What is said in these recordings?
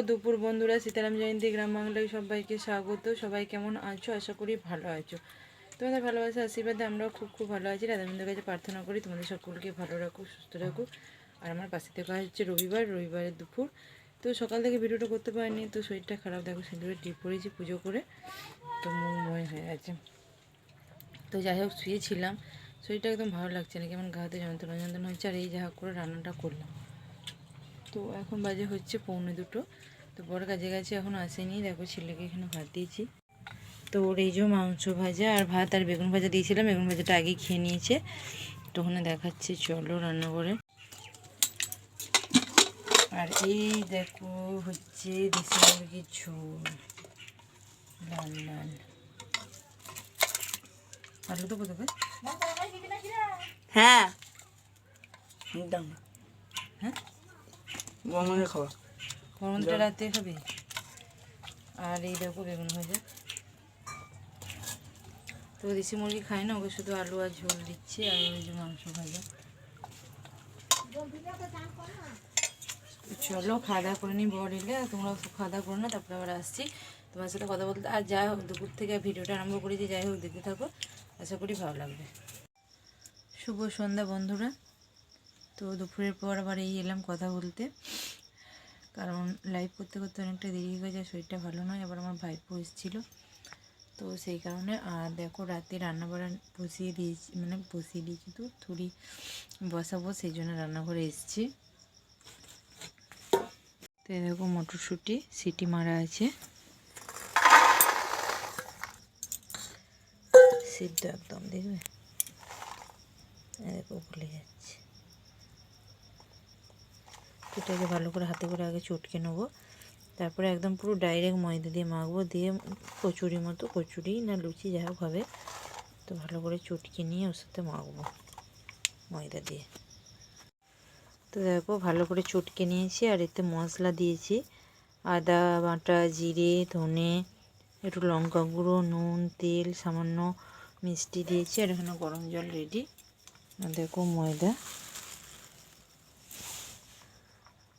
দুপুর বন্ধুরা, সীতারাম জয়ন্তী গ্রাম বাংলায় সবাইকে স্বাগত। সবাই কেমন আছো? আশা করি ভালো আছো। তোমাদের ভালোবাসা আশীর্বাদে আমরাও খুব ভালো আছি। রাধাবিন্দুর কাছে প্রার্থনা করি তোমাদের সকলকে ভালো রাখো, সুস্থ রাখো। আর আমার পাশে থেকে হচ্ছে রবিবারের দুপুর। তো সকাল থেকে ভিডিওটা করতে পারিনি, তো শরীরটা খারাপ, দেখো সিঁদুরে টিপ পড়েছি পুজো করে, তো মুখময় হয়ে গেছে। তো যাই হোক, শুয়েছিলাম, শরীরটা একদম ভালো লাগছে না, কেমন গাতে যন্ত্রণা হচ্ছে। আর এই যা হোক করে রান্নাটা করলাম। তো এখন বাজে হচ্ছে 1:45। তো বড় কাজে গেছে, এখন আসেনি। দেখো ছেলেকে এখানে ভাত দিয়েছি। তো ওর এই যে মাংস ভাজা আর ভাত আর বেগুন ভাজা দিয়েছিলাম, বেগুন ভাজাটা আগেই খেয়ে নিয়েছে। তো ওখানে দেখাচ্ছে, চলো রান্না করে। আর এই দেখো হচ্ছে দেশি মুরগির ঝোল, লাল লাল। আলু তো কোথাও হ্যাঁ হ্যাঁ গরমে খাওয়া, গরমটা রাতে খাবে। আর এই দেখো বেগুন ভাজা। তো দেশি মুরগি খায় না, ওকে শুধু আলু আর ঝোল দিচ্ছি। আর ওই যে মাংস ভাজা। চলো খাওয়া দাওয়া করে নিই, বর এলে। আর তোমরাও খাওয়া দাওয়া করো না, তারপরে আবার আসছি তোমার সাথে কথা বলতে। আর যাই হোক, দুপুর থেকে ভিডিওটা আরম্ভ করেছি, যাই হোক দেখতে থাকো, আশা করি ভালো লাগবে। শুভ সন্ধ্যা বন্ধুরা। তো দুপুরের পর আবার এই এলাম কথা বলতে, কারণ লাইভ করতে করতে অনেকটা দেরি হয়ে যায়, শরীরটা ভালো নয়। আবার আমার ভাইপো এসেছিলো, তো সেই কারণে। আর দেখো রাতে রান্নাবাড়া বসিয়ে দিয়েছি, তো থুড়ি বসাবো, সেই জন্য রান্নাঘরে এসেছি। তো দেখো মটরশুঁটি সিটি মারা আছে, সিদ্ধ একদম, দেখবে দেখো ভুলে যাচ্ছে। এটাকে ভালো করে হাতে করে আগে চটকে নেবো, তারপরে একদম পুরো ডাইরেক্ট ময়দা দিয়ে মাখবো, দিয়ে কচুরি মতো, কচুরি না লুচি যাই হোক হবে। তো ভালো করে চটকে নিয়ে ওর সাথে মাখবো ময়দা দিয়ে। তো দেখো ভালো করে চটকে নিয়েছি। আর এতে মশলা দিয়েছি, আদা বাটা, জিরে, ধনে, একটু লঙ্কা গুঁড়ো, নুন, তেল, সামান্য মিষ্টি দিয়েছি। আর এখানে গরম জল রেডি। আর দেখো ময়দা,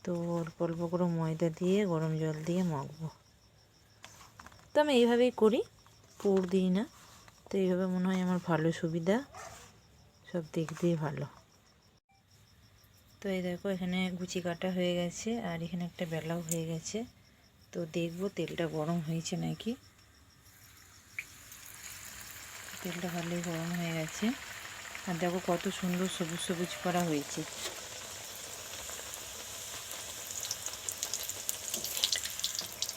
তো অল্প অল্প করে ময়দা দিয়ে গরম জল দিয়ে মাখবো। তো আমি এইভাবেই করি, পুর দিই না। তো এইভাবে মনে হয় আমার ভালো সুবিধা, সব দিক দিয়ে ভালো। তো এই দেখো এখানে গুচি কাটা হয়ে গেছে, আর এখানে একটা বেলাও হয়ে গেছে। তো দেখবো তেলটা গরম হয়েছে নাকি। তেলটা ভালোই গরম হয়ে গেছে। আর দেখো কত সুন্দর সবুজ সবুজ করা হয়েছে।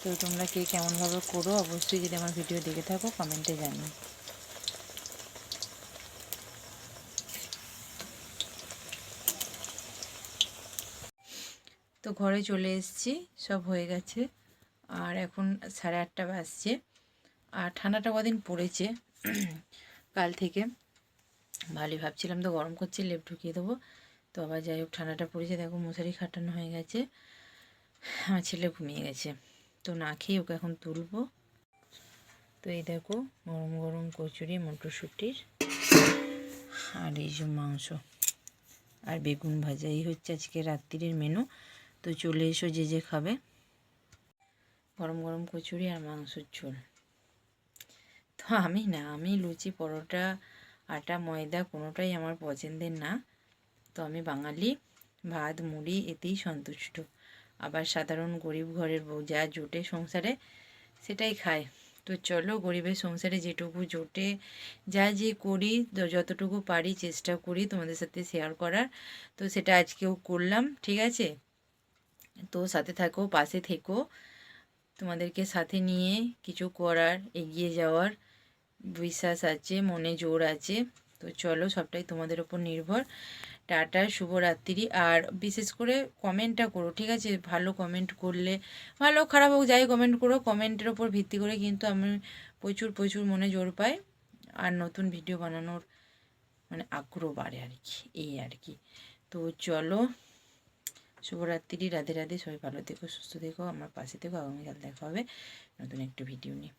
তো তোমরা কে কেমনভাবে করো, অবশ্যই যদি আমার ভিডিও দেখে থাকো কমেন্টে জানিও। তো ঘরে চলে এসেছি, সব হয়ে গেছে। আর এখন 8:30 বাজছে। আর ঠান্ডাটা কদিন পড়েছে কাল থেকে, ভালোই ভাবছিলাম তো গরম করছে, লেপ ঢুকিয়ে দেবো। তো আবার যাই হোক ঠান্ডাটা পড়েছে, দেখো মশারি খাটানো হয়ে গেছে। আমার ছেলে ঘুমিয়ে গেছে, তো না খেয়ে ওকে এখন তুলবো। তো এই দেখো গরম গরম কচুরি, মটরশুঁটির, আর এই যে মাংস আর বেগুন ভাজা, এই হচ্ছে আজকে রাত্রির মেনু। তো চলে এসো যে যে খাবে। গরম গরম কচুরি আর মাংসের ঝোল। তো আমি লুচি, পরোটা, আটা, ময়দা কোনোটাই আমার পছন্দের না। তো আমি বাঙালি, ভাত মুড়ি এতেই সন্তুষ্ট। আবার সাধারণ গরিব ঘরের বউ, যা জোটে সংসারে সেটাই খায়। তো চলো, গরিবের সংসারে যেটুকু জোটে, যা যে করি, যতটুকু পারি চেষ্টা করি তোমাদের সাথে শেয়ার করার। তো সেটা আজকেও করলাম, ঠিক আছে। তো সাথে থাকো, পাশে থেকো, তোমাদেরকে সাথে নিয়ে কিছু করার, এগিয়ে যাওয়ার বিশ্বাস আছে, মনে জোর আছে। তো চলো, সবটাই তোমাদের ওপর নির্ভর। টাটা, শুভরাত্রি। আর বিশেষ করে কমেন্টটা করো, ঠিক আছে। ভালো কমেন্ট করলে, ভালো খারাপ হোক যাই কমেন্ট করো, কমেন্টের ওপর ভিত্তি করে কিন্তু আমি প্রচুর মনে জোর পাই, আর নতুন ভিডিও বানানোর আগ্রহ বাড়ে আর কি, এই আর কি। তো চলো, শুভরাত্রি, রাধে রাধে। সবাই ভালো থেকো, সুস্থ থেকো, আমার পাশে থেকো। আগামীকাল দেখা হবে নতুন একটা ভিডিও নিয়ে।